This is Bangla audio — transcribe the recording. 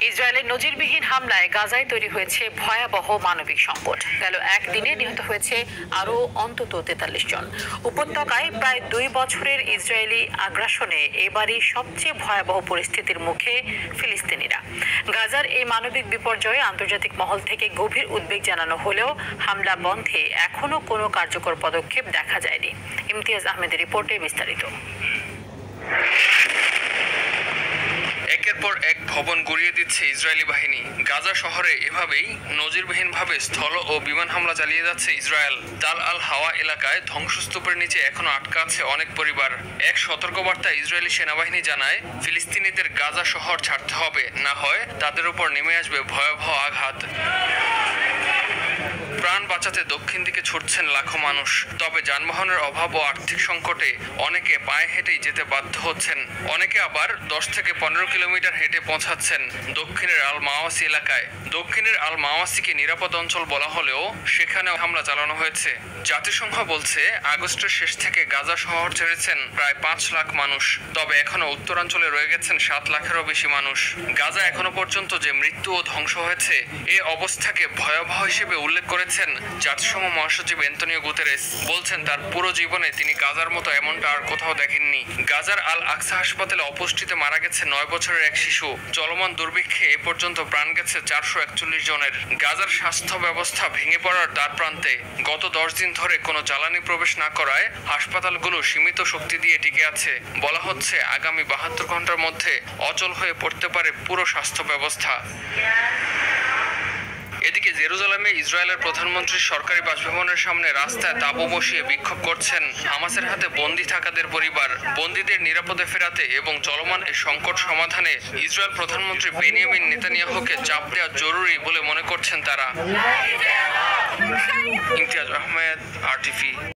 ইসরায়েলের নজিরবিহীন হামলায় গাজায় তৈরি হয়েছে ভয়াবহ মানবিক সংকট। গেল একদিনে নিহত হয়েছে আরও অন্তত ৪৩ জন। উপত্যকায় প্রায় ২ বছরের ইসরায়েলি আগ্রাসনে এবারই সবচেয়ে ভয়াবহ পরিস্থিতির মুখে ফিলিস্তিনিরা। গাজার এই মানবিক বিপর্যয়ে আন্তর্জাতিক মহল থেকে গভীর উদ্বেগ জানানো হলেও হামলা বন্ধে এখনও কোনো কার্যকর পদক্ষেপ দেখা যায়নি। ইমতিয়াজ আহমেদের রিপোর্টে বিস্তারিত। একের পর এক ভবন গুড়িয়ে দিচ্ছে ইসরায়েলি বাহিনী। গাজা শহরে এভাবেই নজিরবিহীনভাবে স্থল ও বিমান হামলা চালিয়ে যাচ্ছে ইসরায়েল। তাল আল হাওয়া এলাকায় ধ্বংসস্তূপের নিচে এখনো আটকা আছে অনেক পরিবার। এক সতর্কবার্তা ইসরায়েলি সেনাবাহিনী জানায়, ফিলিস্তিনিদের গাজা শহর ছাড়তে হবে, না হয় তাদের উপর নেমে আসবে ভয়াবহ আঘাত। প্রাণ বাঁচাতে দক্ষিণ দিকে ছুটছেন লাখো মানুষ। তবে যানবাহনের অভাব ও আর্থিক সংকটে অনেকে পায়ে হেঁটেই যেতে বাধ্য হচ্ছেন। অনেকে আবার ১০ থেকে ১৫ কিলোমিটার হেঁটে পৌঁছাচ্ছেন দক্ষিণের আল মাওয়াসি এলাকায়। দক্ষিণের আল মাওয়াসিকে নিরাপদ অঞ্চল বলা হলেও সেখানেও হামলা চালানো হয়েছে। জাতিসংঘ বলছে, আগস্টের শেষ থেকে গাজা শহর ছেড়েছেন প্রায় ৫ লাখ মানুষ। তবে এখনো উত্তরাঞ্চলে রয়ে গেছেন ৭ লাখেরও বেশি মানুষ। গাজা এখনো পর্যন্ত যে মৃত্যু ও ধ্বংস হয়েছে, এ অবস্থাকে ভয়াবহ হিসেবে উল্লেখ করেছেন জাতিসংঘ মহাসচিব অ্যান্তনিও গুতেরেস। বলছেন, তার পুরো জীবনে তিনি গাজার মতো এমনটা আর কোথাও দেখেননি। গাজার আল আকসা হাসপাতালে অপুষ্টিতে মারা গেছে ৯ বছরের এক শিশু। চলমান দুর্ভিক্ষে এ পর্যন্ত প্রাণ গেছে ৪৪১ জনের। গাজার স্বাস্থ্য ব্যবস্থা ভেঙে পড়ার দ্বারপ্রান্তে। গত ১০ দিন ধরে কোনো জ্বালানি প্রবেশ না করায় হাসপাতালগুলো সীমিত শক্তি দিয়ে টিকে আছে। বলা হচ্ছে, আগামী ৭২ ঘন্টার মধ্যে অচল হয়ে পড়তে পারে পুরো স্বাস্থ্য ব্যবস্থা। এদিকে জেরুজালেমে ইসরায়েলের প্রধানমন্ত্রীর সরকারি বাসভবনের সামনে রাস্তায় তাঁবু বসিয়ে বিক্ষোভ করছেন হামাসের হাতে বন্দী থাকাদের পরিবার। বন্দীদের নিরাপদে ফেরাতে এবং চলমান এই সংকট সমাধানে ইসরায়েল প্রধানমন্ত্রী বেনিয়ামিন নেতানিয়াহুকে চাপ দেওয়া জরুরি বলে মনে করছেন তারা। ইমতিয়াজ আহমেদ, RTV।